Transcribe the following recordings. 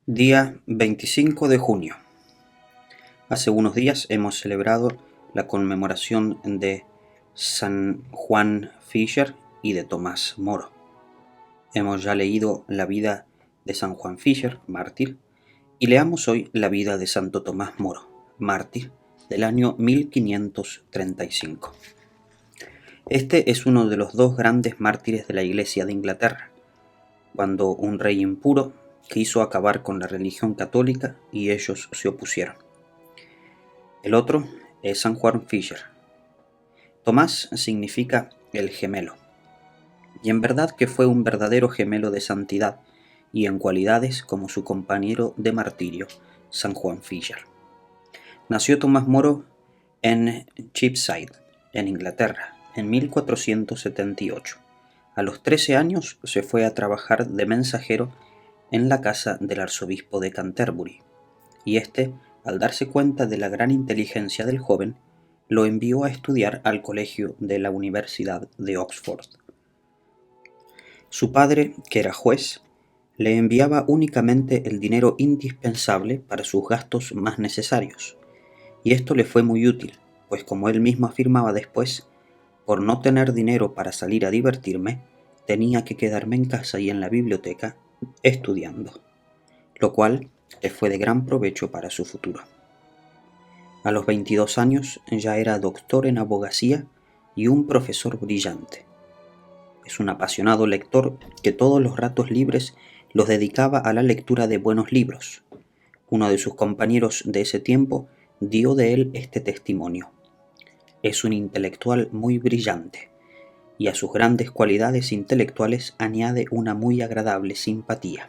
Día 25 de junio. Hace unos días hemos celebrado la conmemoración de San Juan Fisher y de Tomás Moro. Hemos ya leído la vida de San Juan Fisher, mártir, y leamos hoy la vida de Santo Tomás Moro, mártir, del año 1535. Este es uno de los dos grandes mártires de la Iglesia de Inglaterra, cuando un rey impuro quiso acabar con la religión católica y ellos se opusieron. El otro es San Juan Fisher. Tomás significa el gemelo, y en verdad que fue un verdadero gemelo de santidad y en cualidades como su compañero de martirio, San Juan Fisher. Nació Tomás Moro en Cheapside, en Inglaterra, en 1478. A los 13 años se fue a trabajar de mensajero en la casa del arzobispo de Canterbury, y éste, al darse cuenta de la gran inteligencia del joven, lo envió a estudiar al colegio de la Universidad de Oxford. Su padre, que era juez, le enviaba únicamente el dinero indispensable para sus gastos más necesarios, y esto le fue muy útil, pues como él mismo afirmaba después, por no tener dinero para salir a divertirme, tenía que quedarme en casa y en la biblioteca estudiando, lo cual le fue de gran provecho para su futuro. A los 22 años ya era doctor en abogacía y un profesor brillante. Es un apasionado lector que todos los ratos libres los dedicaba a la lectura de buenos libros. Uno de sus compañeros de ese tiempo dio de él este testimonio. Es un intelectual muy brillante, y a sus grandes cualidades intelectuales añade una muy agradable simpatía.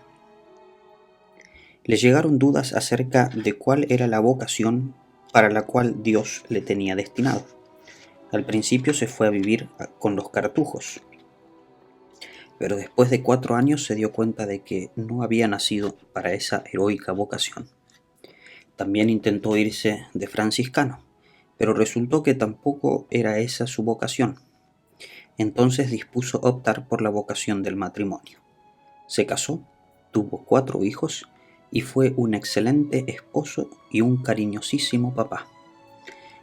Le llegaron dudas acerca de cuál era la vocación para la cual Dios le tenía destinado. Al principio se fue a vivir con los cartujos, pero después de 4 años se dio cuenta de que no había nacido para esa heroica vocación. También intentó irse de franciscano, pero resultó que tampoco era esa su vocación. Entonces dispuso optar por la vocación del matrimonio. Se casó, tuvo 4 hijos y fue un excelente esposo y un cariñosísimo papá.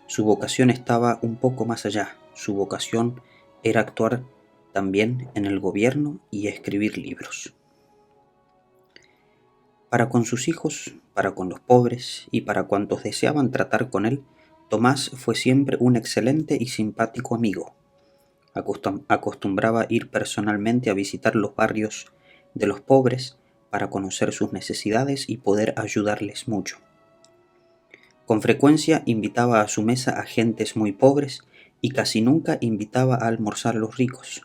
Su vocación estaba un poco más allá. Su vocación era actuar también en el gobierno y escribir libros. Para con sus hijos, para con los pobres y para cuantos deseaban tratar con él, Tomás fue siempre un excelente y simpático amigo. Acostumbraba ir personalmente a visitar los barrios de los pobres para conocer sus necesidades y poder ayudarles mucho. Con frecuencia invitaba a su mesa a gentes muy pobres y casi nunca invitaba a almorzar a los ricos.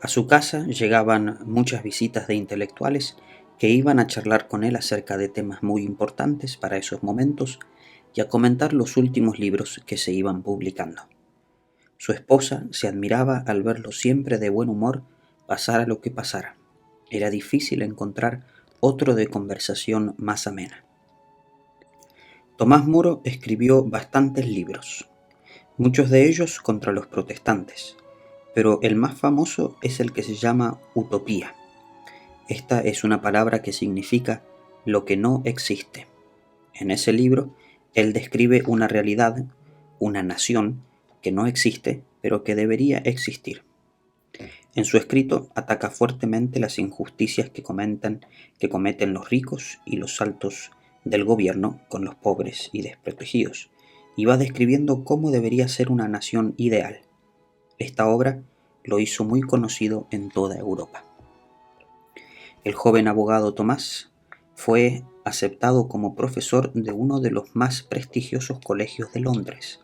A su casa llegaban muchas visitas de intelectuales que iban a charlar con él acerca de temas muy importantes para esos momentos y a comentar los últimos libros que se iban publicando. Su esposa se admiraba al verlo siempre de buen humor, pasara lo que pasara. Era difícil encontrar otro de conversación más amena. Tomás Moro escribió bastantes libros, muchos de ellos contra los protestantes, pero el más famoso es el que se llama Utopía. Esta es una palabra que significa lo que no existe. En ese libro, él describe una realidad, una nación, que no existe, pero que debería existir. En su escrito ataca fuertemente las injusticias que cometen los ricos y los altos del gobierno con los pobres y desprotegidos, y va describiendo cómo debería ser una nación ideal. Esta obra lo hizo muy conocido en toda Europa. El joven abogado Tomás fue aceptado como profesor de uno de los más prestigiosos colegios de Londres.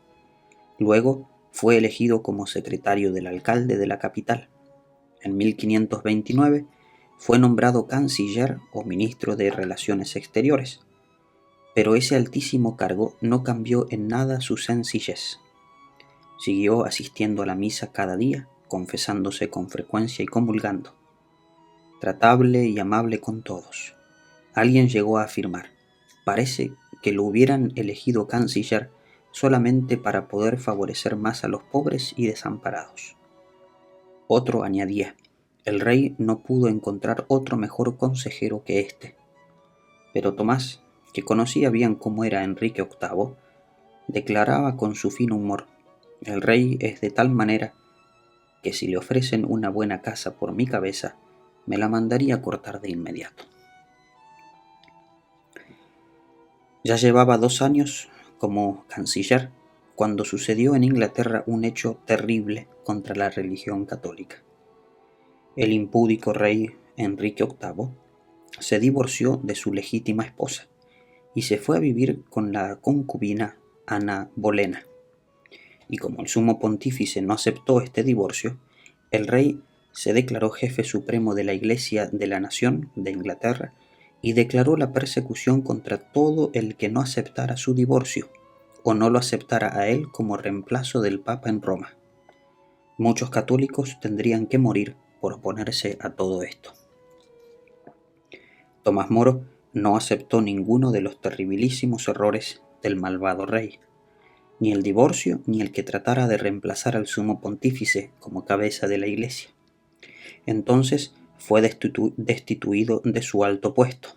Luego fue elegido como secretario del alcalde de la capital. En 1529 fue nombrado canciller o ministro de Relaciones Exteriores, pero ese altísimo cargo no cambió en nada su sencillez. Siguió asistiendo a la misa cada día, confesándose con frecuencia y comulgando. Tratable y amable con todos. Alguien llegó a afirmar: parece que lo hubieran elegido canciller solamente para poder favorecer más a los pobres y desamparados. Otro añadía: el rey no pudo encontrar otro mejor consejero que éste. Pero Tomás, que conocía bien cómo era Enrique VIII, declaraba con su fino humor: el rey es de tal manera que si le ofrecen una buena casa por mi cabeza, me la mandaría cortar de inmediato. Ya llevaba 2 años como canciller cuando sucedió en Inglaterra un hecho terrible contra la religión católica. El impúdico rey Enrique VIII se divorció de su legítima esposa y se fue a vivir con la concubina Ana Bolena. Y como el sumo pontífice no aceptó este divorcio, el rey se declaró jefe supremo de la Iglesia de la Nación de Inglaterra y declaró la persecución contra todo el que no aceptara su divorcio o no lo aceptara a él como reemplazo del Papa en Roma. Muchos católicos tendrían que morir por oponerse a todo esto. Tomás Moro no aceptó ninguno de los terribilísimos errores del malvado rey, ni el divorcio ni el que tratara de reemplazar al sumo pontífice como cabeza de la Iglesia. Entonces fue destituido de su alto puesto.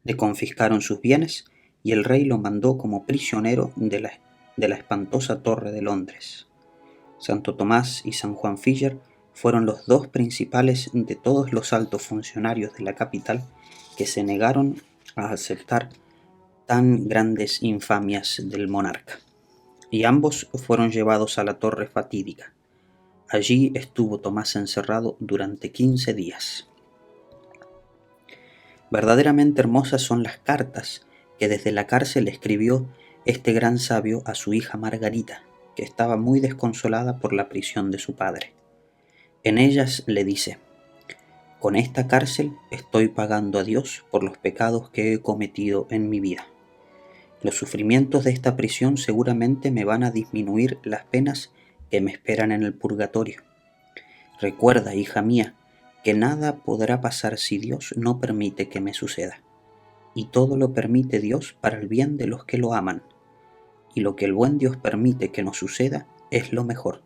Le confiscaron sus bienes y el rey lo mandó como prisionero de la espantosa Torre de Londres. Santo Tomás y San Juan Fisher fueron los 2 principales de todos los altos funcionarios de la capital que se negaron a aceptar tan grandes infamias del monarca, y ambos fueron llevados a la torre fatídica. Allí estuvo Tomás encerrado durante 15 días. Verdaderamente hermosas son las cartas que desde la cárcel escribió este gran sabio a su hija Margarita, que estaba muy desconsolada por la prisión de su padre. En ellas le dice: con esta cárcel estoy pagando a Dios por los pecados que he cometido en mi vida. Los sufrimientos de esta prisión seguramente me van a disminuir las penas que me esperan en el purgatorio. Recuerda, hija mía, que nada podrá pasar si Dios no permite que me suceda. Y todo lo permite Dios para el bien de los que lo aman. Y lo que el buen Dios permite que nos suceda es lo mejor,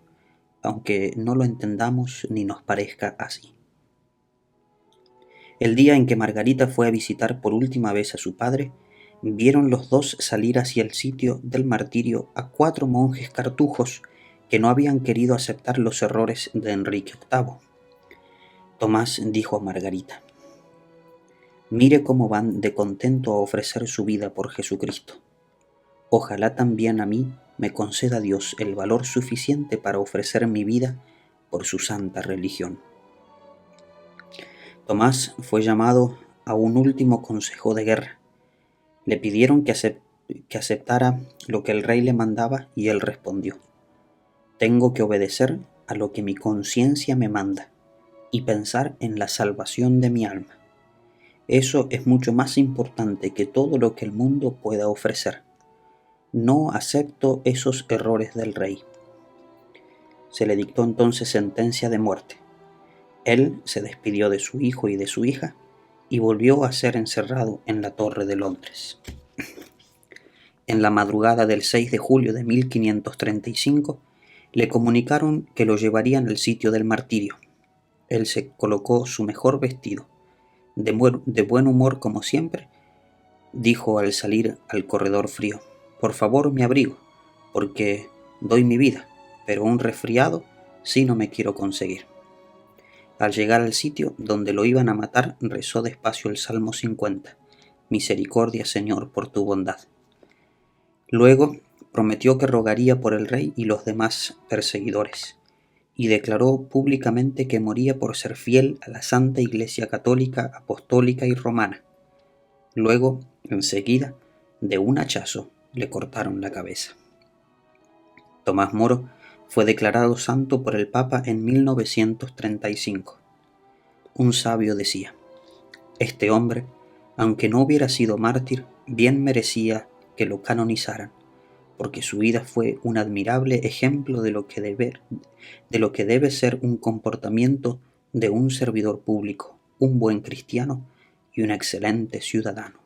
aunque no lo entendamos ni nos parezca así. El día en que Margarita fue a visitar por última vez a su padre, vieron los 2 salir hacia el sitio del martirio a 4 monjes cartujos que no habían querido aceptar los errores de Enrique VIII. Tomás dijo a Margarita: mire cómo van de contento a ofrecer su vida por Jesucristo. Ojalá también a mí me conceda Dios el valor suficiente para ofrecer mi vida por su santa religión. Tomás fue llamado a un último consejo de guerra. Le pidieron que aceptara lo que el rey le mandaba y él respondió: tengo que obedecer a lo que mi conciencia me manda y pensar en la salvación de mi alma. Eso es mucho más importante que todo lo que el mundo pueda ofrecer. No acepto esos errores del rey. Se le dictó entonces sentencia de muerte. Él se despidió de su hijo y de su hija y volvió a ser encerrado en la Torre de Londres. En la madrugada del 6 de julio de 1535 le comunicaron que lo llevarían al sitio del martirio. Él se colocó su mejor vestido. De buen humor como siempre, dijo al salir al corredor frío: por favor, mi abrigo, porque doy mi vida, pero un resfriado sí no me quiero conseguir. Al llegar al sitio donde lo iban a matar, rezó despacio el Salmo 50. Misericordia, Señor, por tu bondad. Luego prometió que rogaría por el rey y los demás perseguidores, y declaró públicamente que moría por ser fiel a la Santa Iglesia Católica, Apostólica y Romana. Luego, enseguida, de un hachazo, le cortaron la cabeza. Tomás Moro fue declarado santo por el Papa en 1935. Un sabio decía: este hombre, aunque no hubiera sido mártir, bien merecía que lo canonizaran, porque su vida fue un admirable ejemplo de lo que debe ser un comportamiento de un servidor público, un buen cristiano y un excelente ciudadano.